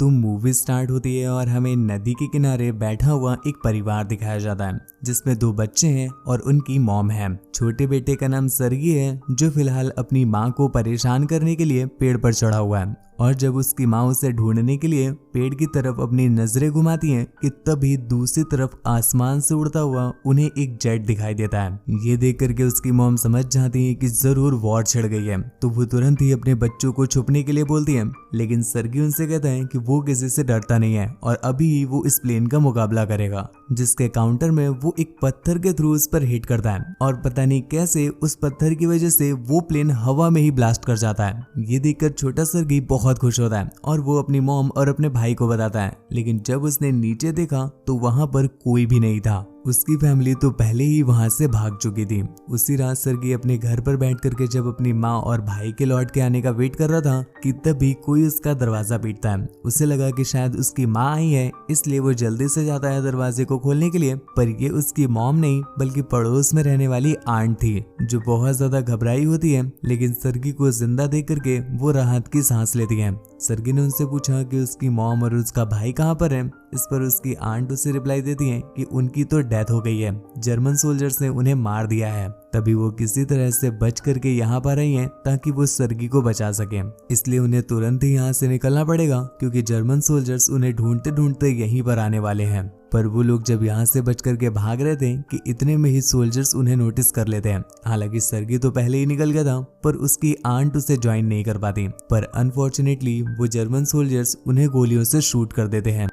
तो movie start होती है और हमें नदी के किनारे बैठा हुआ एक परिवार दिखाया जाता है जिसमें दो बच्चे हैं और उनकी मॉम है। छोटे बेटे का नाम सरगी है जो फिलहाल अपनी माँ को परेशान करने के लिए पेड़ पर चढ़ा हुआ है और जब उसकी माँ उसे ढूंढने के लिए पेड़ की तरफ अपनी नजरें घुमाती हैं कि तभी दूसरी तरफ आसमान से उड़ता हुआ उन्हें एक जेट दिखाई देता है। ये देख करके उसकी मॉम समझ जाती है कि जरूर वॉर छिड़ गई है, तो वो तुरंत ही अपने बच्चों को छुपने के लिए बोलती है। लेकिन सरगी उनसे कहता है कि वो किसी से डरता नहीं है और अभी ही वो इस प्लेन का मुकाबला करेगा, जिसके काउंटर में वो एक पत्थर के थ्रू उस पर हिट करता है और पता नहीं कैसे उस पत्थर की वजह से वो प्लेन हवा में ही ब्लास्ट कर जाता है। ये देखकर छोटा सरगी बहुत खुश होता है और वो अपनी मॉम और अपने भाई को बताता है। लेकिन जब उसने नीचे देखा तो वहां पर कोई भी नहीं था। उसकी फैमिली तो पहले ही वहां से भाग चुकी थी। उसी रात सरगी अपने घर पर बैठ करके जब अपनी माँ और भाई के लौट के आने का वेट कर रहा था कि तभी कोई उसका दरवाजा पीटता है। उसे लगा कि शायद उसकी माँ आई है, इसलिए वो जल्दी से जाता है दरवाजे को खोलने के लिए, पर ये उसकी मॉम नहीं बल्कि पड़ोस में रहने वाली आंट थी जो बहुत ज्यादा घबराई होती है। लेकिन सरगी को जिंदा देख करके वो राहत की सांस लेती है। सरगी ने उनसे पूछा कि उसकी मॉम और उसका भाई कहाँ पर है। इस पर उसकी आंट उसे रिप्लाई देती है कि उनकी तो डेथ हो गई है, जर्मन सोल्जर्स ने उन्हें मार दिया है। तभी वो किसी तरह से बच करके यहाँ पर आई हैं ताकि वो सरगी को बचा सके। इसलिए उन्हें तुरंत ही यहाँ से निकलना पड़ेगा क्योंकि जर्मन सोल्जर्स उन्हें ढूंढते ढूंढते यहीं पर आने वाले हैं। पर वो लोग जब यहाँ से बच करके भाग रहे थे कि इतने में ही सोल्जर्स उन्हें नोटिस कर लेते हैं। हालांकि सरगी तो पहले ही निकल गया था पर उसकी आंट उसे ज्वाइन नहीं कर पाती, पर अनफॉर्चुनेटली वो जर्मन सोल्जर्स उन्हें गोलियों से शूट कर देते हैं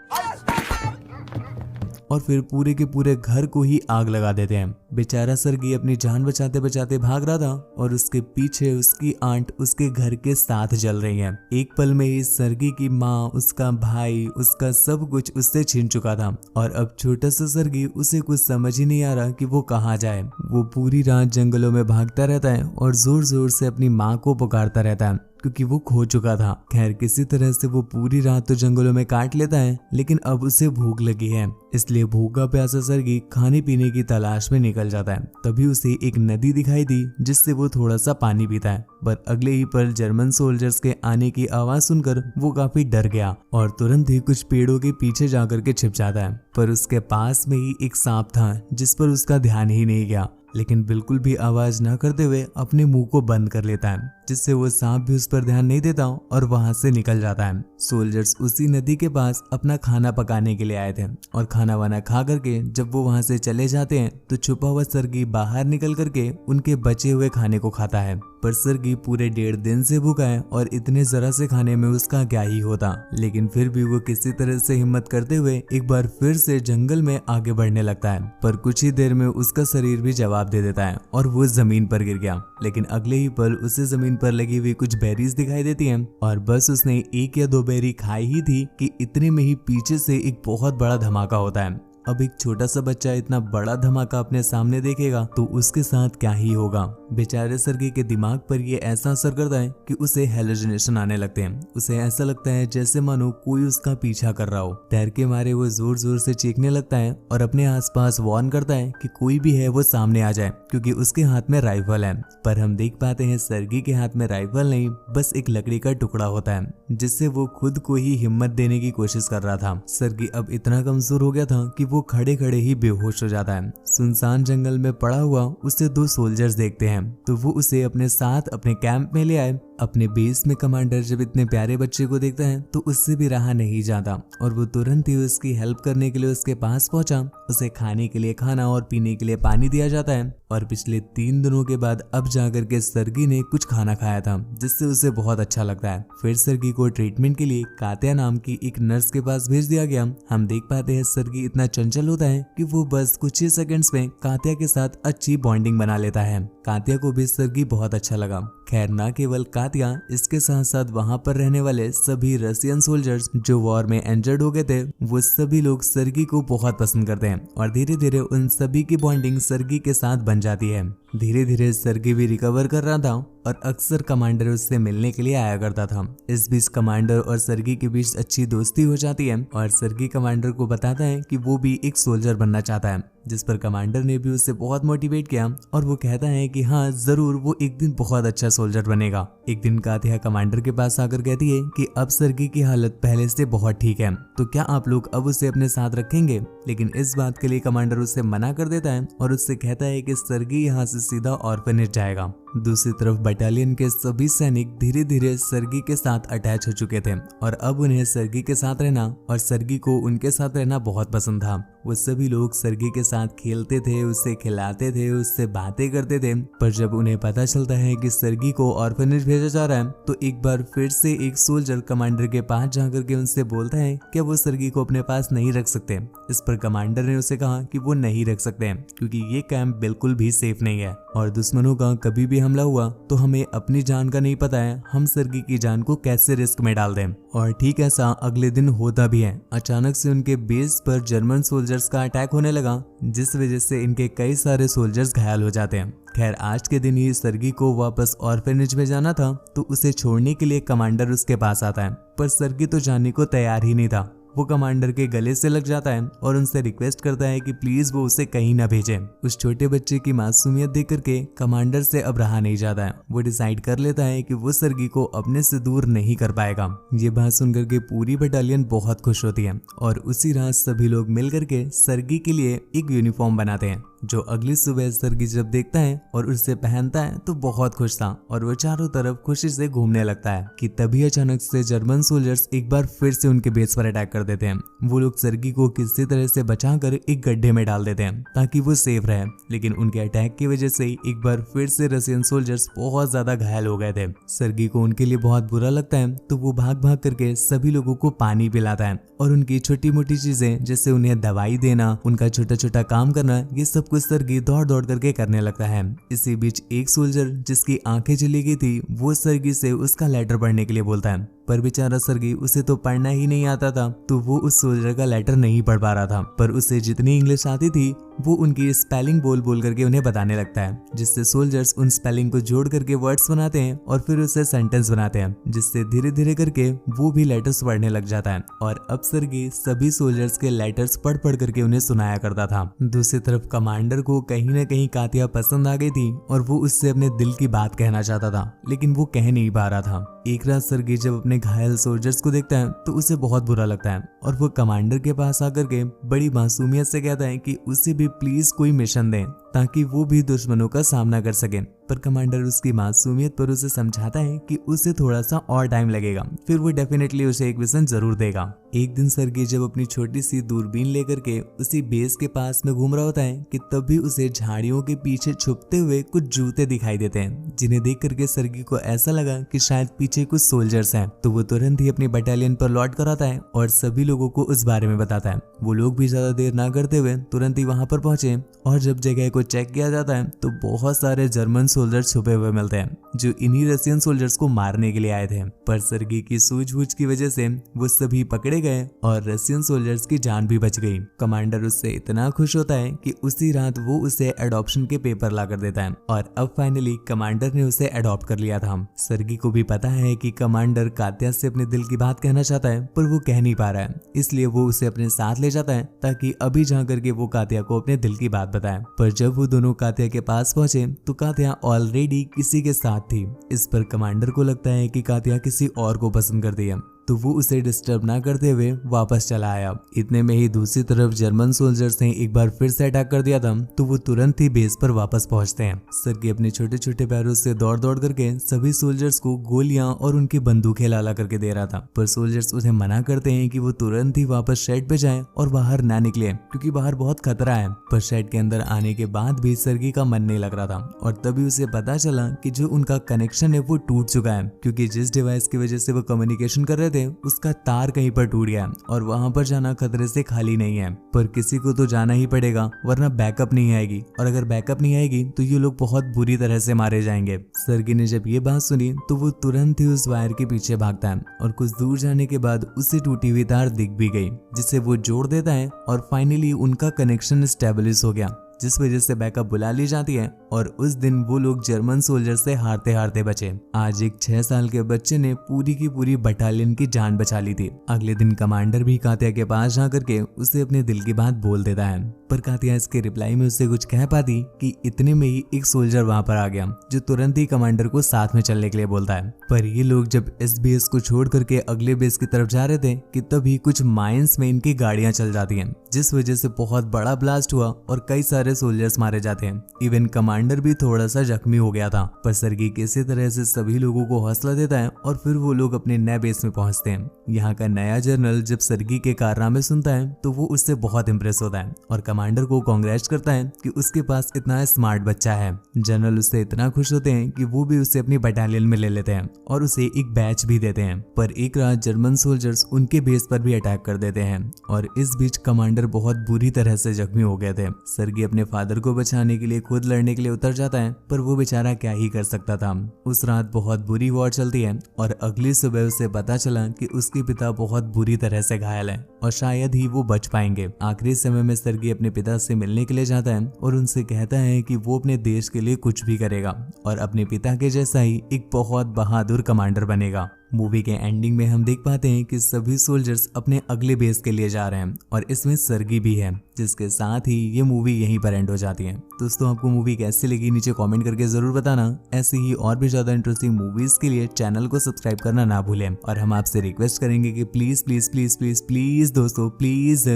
और फिर पूरे के पूरे घर को ही आग लगा देते हैं। बेचारा सरगी अपनी जान बचाते बचाते भाग रहा था और उसके पीछे उसकी आंट उसके घर के साथ जल रही है। एक पल में ही सरगी की माँ, उसका भाई, उसका सब कुछ उससे छीन चुका था और अब छोटा सा सरगी उसे कुछ समझ ही नहीं आ रहा कि वो कहाँ जाए। वो पूरी रात जंगलों में भागता रहता है और जोर जोर से अपनी माँ को पुकारता रहता है क्योंकि वो खो चुका था। खैर किसी तरह से वो पूरी रात तो जंगलों में काट लेता है, लेकिन अब उसे भूख लगी है, इसलिए भूखा प्यासा सरगी खाने पीने की तलाश में निकल जाता है। तभी उसे एक नदी दिखाई दी जिससे वो थोड़ा सा पानी पीता है, पर अगले ही पल जर्मन सोल्जर्स के आने की आवाज सुनकर वो काफी डर गया और तुरंत ही कुछ पेड़ों के पीछे जाकर के छिप जाता है। पर उसके पास में ही एक सांप था जिस पर उसका ध्यान ही नहीं गया, लेकिन बिल्कुल भी आवाज न करते हुए अपने मुंह को बंद कर लेता है, जिससे वो सांप भी उस पर ध्यान नहीं देता और वहां से निकल जाता है। सोल्जर्स उसी नदी के पास अपना खाना पकाने के लिए आए थे और खाना वाना खा करके जब वो वहां से चले जाते हैं तो छुपा हुआ सरगी बाहर निकल करके उनके बचे हुए खाने को खाता है। पर सरगी पूरे 1.5 दिन से भूखा है और इतने जरा से खाने में उसका क्या ही होता, लेकिन फिर भी वो किसी तरह से हिम्मत करते हुए एक बार फिर से जंगल में आगे बढ़ने लगता है। पर कुछ ही देर में उसका शरीर भी जवाब दे देता है और वो जमीन पर गिर गया। लेकिन अगले ही पल उसे जमीन पर लगी हुई कुछ बेरीज दिखाई देती हैं और बस उसने 1 या 2 बेरी खाई ही थी कि इतने में ही पीछे से एक बहुत बड़ा धमाका होता है। अब एक छोटा सा बच्चा इतना बड़ा धमाका अपने सामने देखेगा तो उसके साथ क्या ही होगा। बेचारे सरगी के दिमाग पर ये ऐसा असर करता है कि उसे हेलुसिनेशन आने लगते हैं। उसे ऐसा लगता है जैसे मानो कोई उसका पीछा कर रहा हो। डर के मारे वो जोर जोर से चीखने लगता है और अपने आसपास वार्न करता है कि कोई भी है वो सामने आ जाए, क्योंकि उसके हाथ में राइफल है। पर हम देख पाते हैं सरगी के हाथ में राइफल नहीं, बस एक लकड़ी का टुकड़ा होता है जिससे वो खुद को ही हिम्मत देने की कोशिश कर रहा था। सरगी अब इतना कमजोर हो गया था कि वो खड़े खड़े ही बेहोश हो जाता है। सुनसान जंगल में पड़ा हुआ उसे 2 सोल्जर्स देखते हैं तो वो उसे अपने साथ अपने कैंप में ले आए। अपने बेस में कमांडर जब इतने प्यारे बच्चे को देखता है तो उससे भी रहा नहीं जाता और वो तुरंत ही उसकी हेल्प करने के लिए उसके पास पहुंचा। उसे खाने के लिए खाना और पीने के लिए पानी दिया जाता है और पिछले 3 दिनों के बाद अब जाकर के सरगी ने कुछ खाना खाया था जिससे उसे बहुत अच्छा लगता है। फिर सरगी को ट्रीटमेंट के लिए कात्या नाम की एक नर्स के पास भेज दिया गया। हम देख पाते हैं सरगी इतना चंचल होता है कि वो बस कुछ ही सेकंड्स में कात्या के साथ अच्छी बॉन्डिंग बना लेता है। कात्या को भी सरगी बहुत अच्छा लगा। खैर न केवल कात्या, इसके साथ साथ वहां पर रहने वाले सभी रशियन सोल्जर्स जो वॉर में इंजर्ड हो गए थे, वो सभी लोग सरगी को बहुत पसंद करते हैं और धीरे धीरे उन सभी की बॉन्डिंग सरगी के साथ बन जाती है। धीरे धीरे सर्गी भी रिकवर कर रहा था और अक्सर कमांडर उससे मिलने के लिए आया करता था। इस बीच कमांडर और सर्गी के बीच अच्छी दोस्ती हो जाती है और सर्गी कमांडर को बताता है कि वो भी एक सोल्जर बनना चाहता है, जिस पर कमांडर ने भी उसे बहुत मोटिवेट किया और वो कहता है कि हाँ जरूर वो एक दिन बहुत अच्छा सोल्जर बनेगा। एक दिन कातिया कमांडर के पास आकर कहती है कि अब सर्गी की हालत पहले से बहुत ठीक है, तो क्या आप लोग अब उसे अपने साथ रखेंगे। लेकिन इस बात के लिए कमांडर उससे मना कर देता है और उससे कहता है कि सर्गी यहाँ से सीधा ऑर्फनेज जाएगा। दूसरी तरफ बटालियन के सभी सैनिक धीरे धीरे सर्गी के साथ अटैच हो चुके थे और अब उन्हें सर्गी के साथ रहना और सर्गी को उनके साथ रहना बहुत पसंद था। वो सभी लोग सर्गी के साथ खेलते थे, उससे खिलाते थे, उससे बातें करते थे। पर जब उन्हें पता चलता है कि सर्गी को ऑर्फनेज भेजा जा रहा है तो एक बार फिर से एक सोल्जर कमांडर के पास जाकर के उनसे बोलता है कि वो सर्गी को अपने पास नहीं रख सकते। इस पर कमांडर ने उसे कहा कि वो नहीं रख सकते क्योंकि ये कैंप बिल्कुल भी सेफ नहीं है और दुश्मनों का कभी भी हमला हुआ तो हमें अपनी जान का नहीं पता है हम सर्गी की जान को कैसे रिस्क में डाल दें। और ठीक ऐसा अगले दिन होता भी है। अचानक से उनके बेस पर जर्मन सोल्जर्स का अटैक होने लगा, जिस वजह से इनके कई सारे सोल्जर्स घायल हो जाते हैं। खैर आज के दिन ही सर्गी को वापस ऑर्फनेज में जाना था तो उसे छोड़ने के लिए कमांडर उसके पास आता है, पर सर्गी तो जाने को तैयार ही नहीं था। वो कमांडर के गले से लग जाता है और उनसे रिक्वेस्ट करता है कि प्लीज वो उसे कहीं ना भेजे। उस छोटे बच्चे की मासूमियत देख करके कमांडर से अब रहा नहीं जाता है। वो डिसाइड कर लेता है कि वो सर्गी को अपने से दूर नहीं कर पाएगा। ये बात सुनकर के पूरी बटालियन बहुत खुश होती है और उसी रात सभी लोग मिल करके सर्गी के लिए एक यूनिफॉर्म बनाते हैं, जो अगली सुबह सर्गी जब देखता है और उसे पहनता है तो बहुत खुश था और वो चारों तरफ खुशी से घूमने लगता है कि तभी अचानक से जर्मन सोल्जर्स एक बार फिर से उनके बेस पर अटैक कर देते हैं। वो लोग सर्गी को किसी तरह से बचाकर एक गड्ढे में डाल देते हैं ताकि वो सेफ रहे, लेकिन उनके अटैक की वजह से एक बार फिर से रशियन सोल्जर्स बहुत ज्यादा घायल हो गए थे। सर्गी को उनके लिए बहुत बुरा लगता है तो वो भाग भाग करके सभी लोगों को पानी पिलाता है और उनकी छोटी मोटी चीजें जैसे उन्हें दवाई देना, उनका छोटा छोटा काम करना, ये सब कुछ सर्गी दौड़ दौड़ करके करने लगता है। इसी बीच एक सोल्जर जिसकी आंखें चली गई थी वो सर्गी से उसका लेटर पढ़ने के लिए बोलता है, पर बेचारा सर्गी उसे तो पढ़ना ही नहीं आता था तो वो उस सोल्जर का लेटर नहीं पढ़ पा रहा था। पर उसे जितनी इंग्लिश आती थी वो उनकी स्पेलिंग बोल बोल करके उन्हें बताने लगता है, जिससे सोल्जर्स उन स्पेलिंग को जोड़ करके वर्ड्स बनाते हैं और फिर उसे सेंटेंस बनाते हैं, जिससे धीरे धीरे करके वो भी लेटर्स पढ़ने लग जाता है। और अब सर्गी सभी सोल्जर्स के लेटर्स पढ़ पढ़ करके उन्हें सुनाया करता था। दूसरी तरफ कमांडर को कहीं न कहीं कातिया पसंद आ गई थी और वो उससे अपने दिल की बात कहना चाहता था, लेकिन वो कह नहीं पा रहा था। एक रात सर्गी जब अपने घायल सोल्जर्स को देखता है तो उसे बहुत बुरा लगता है और वो कमांडर के पास आकर के बड़ी मासूमियत से कहता है कि उसे भी प्लीज कोई मिशन दें ताकि वो भी दुश्मनों का सामना कर सके। पर कमांडर उसकी मासूमियत पर उसे समझाता है कि उसे थोड़ा सा और टाइम लगेगा, फिर वो डेफिनेटली उसे एक मिशन जरूर देगा। एक दिन सर्गी जब अपनी छोटी सी दूरबीन लेकर के उसी बेस के पास में घूम रहा होता है कि तभी उसे झाड़ियों के पीछे छुपते हुए कुछ जूते दिखाई देते हैं, जिन्हें देख करके सर्गी को ऐसा लगा कि शायद पीछे कुछ सोल्जर्स हैं। तो वो तुरंत ही अपनी बटालियन पर लौट कर आता है और सभी लोगों को उस बारे में बताता है। वो लोग भी ज्यादा देर ना करते हुए तुरंत ही वहां पर पहुंचे और जब जगह को चेक किया जाता है तो बहुत सारे जर्मन सोल्जर्स छुपे हुए मिलते हैं जो इन्हीं रशियन सोल्जर्स को मारने के लिए आए थे। पर सर्गी की सूझबूझ की वजह से वो सभी पकड़े गए और रशियन सोल्जर्स की जान भी बच गई। कमांडर उससे इतना खुश होता है कि उसी रात वो उसे एडॉप्शन के पेपर ला कर देता है और अब फाइनली कमांडर ने उसे एडॉप्ट कर लिया था। सर्गी को भी पता है कि कमांडर कात्या से अपने दिल की बात कहना चाहता है पर वो कह नहीं पा रहा है, इसलिए वो उसे अपने साथ ले जाता है ताकि अभी जाकर के वो कात्या को अपने दिल की बात बताए। पर जब वो दोनों कात्या के पास पहुंचे तो कात्या ऑलरेडी किसी के साथ थी। इस पर कमांडर को लगता है कि कात्या किसी और को पसंद कर दिया, तो वो उसे डिस्टर्ब ना करते हुए वापस चला आया। इतने में ही दूसरी तरफ जर्मन सोल्जर्स ने एक बार फिर से अटैक कर दिया था तो वो तुरंत ही बेस पर वापस पहुंचते हैं। सर्गी अपने छोटे छोटे पैरों से दौड़ दौड़ करके सभी सोल्जर्स को गोलियां और उनकी बंदूकें लाला करके दे रहा था, पर सोल्जर्स उसे मना करते हैं कि वो तुरंत ही वापस शेड पे जाए और बाहर ना निकले क्योंकि बाहर बहुत खतरा है। पर शेड के अंदर आने के बाद भी सर्गी का मन नहीं लग रहा था और तभी उसे पता चला कि जो उनका कनेक्शन है वो टूट चुका है, क्योंकि जिस डिवाइस की वजह से वो कम्युनिकेशन कर रहे थे उसका तार कहीं पर टूट गया और वहां पर जाना खतरे से खाली नहीं है। पर किसी को तो जाना ही पड़ेगा वरना बैकअप नहीं आएगी, और अगर बैकअप नहीं आएगी तो ये लोग बहुत बुरी तरह से मारे जाएंगे। सर्गी ने जब ये बात सुनी तो वो तुरंत ही उस वायर के पीछे भागता है और कुछ दूर जाने के बाद उसे टूटी हुई तार दिख भी गई, जिसे वो जोड़ देता है और फाइनली उनका कनेक्शन स्टेबलिश हो गया, जिस वजह से बैकअप बुला ली जाती है और उस दिन वो लोग जर्मन सोल्जर से हारते हारते बचे। आज एक 6 साल के बच्चे ने पूरी की पूरी बटालियन की जान बचा ली थी। अगले दिन कमांडर भी कातिया के पास जा करके उसे अपने दिल की बात बोल देता है, पर कातिया इसके रिप्लाई में उससे कुछ कह पाती कि इतने में ही एक सोल्जर वहां पर आ गया जो तुरंत ही कमांडर को साथ में चलने के लिए बोलता है। पर ये लोग जब इस बेस को छोड़ करके अगले बेस की तरफ जा रहे थे कि तभी कुछ माइंस में इनकी गाड़ियां चल जाती हैं, जिस वजह से बहुत बड़ा ब्लास्ट हुआ और कई सारे सोल्जर्स मारे जाते हैं। इवन कमांडर भी थोड़ा सा जख्मी हो गया था, पर सर्गी किसी तरह से सभी लोगों को हौसला देता है और फिर वो लोग अपने नए बेस में पहुंचते हैं। यहाँ का नया जनरल जब सर्गी के कारनामे सुनता है तो वो उससे बहुत इंप्रेस होता है और कमांडर को कांग्रेचुलेट करता है कि उसके पास इतना स्मार्ट बच्चा है। जनरल उससे इतना खुश होते हैं कि वो भी उसे अपनी बटालियन में ले लेते हैं और उसे एक बैच भी देते हैं। पर एक रात जर्मन सोल्जर्स उनके बेस पर भी अटैक कर देते हैं और इस बीच कमांडर बहुत बुरी तरह से जख्मी हो गए थे। सर्गी अपने फादर को बचाने के लिए खुद लड़ने के लिए उतर जाता है, पर वो बेचारा क्या ही कर सकता था। उस रात बहुत बुरी वॉर चलती है और अगली सुबह उसे पता चला कि उसके पिता बहुत बुरी तरह से घायल है और शायद ही वो बच पाएंगे। आखिरी समय में सर्गी अपने पिता से मिलने के लिए जाता है और उनसे कहता है कि वो अपने देश के लिए कुछ भी करेगा और अपने पिता के जैसा ही एक बहुत बहादुर कमांडर बनेगा। मूवी के एंडिंग में हम देख पाते हैं कि सभी सोल्जर्स अपने अगले बेस के लिए जा रहे हैं और इसमें सर्गी भी है, जिसके साथ ही ये मूवी यहीं पर एंड हो जाती है। दोस्तों, आपको मूवी कैसी लगी नीचे कमेंट करके जरूर बताना। ऐसे ही और भी ज्यादा इंटरेस्टिंग मूवीज के लिए चैनल को सब्सक्राइब करना ना भूलें और हम आपसे रिक्वेस्ट करेंगे कि please please please please please दोस्तों प्लीज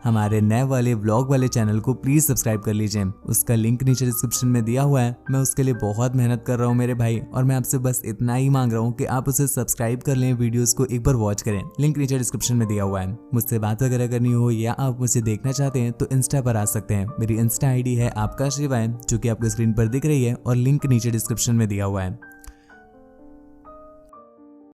हमारे नए वाले व्लॉग वाले चैनल को प्लीज सब्सक्राइब कर लीजिए। उसका लिंक नीचे डिस्क्रिप्शन में दिया हुआ है। मैं उसके लिए बहुत मेहनत कर रहा हूँ मेरे भाई, और मैं आपसे बस इतना ही मांग रहा हूँ कि आप उसे सब्सक्राइब कर लें, वीडियोस को एक बार वॉच करें। लिंक नीचे डिस्क्रिप्शन में दिया हुआ है। मुझसे बात वगैरह करनी हो या आप मुझे देखना चाहते हैं तो इंस्टा पर आ सकते हैं। मेरी इंस्टा आईडी है आपका शिवाय, जो कि आपको स्क्रीन पर दिख रही है और लिंक नीचे डिस्क्रिप्शन में दिया हुआ है।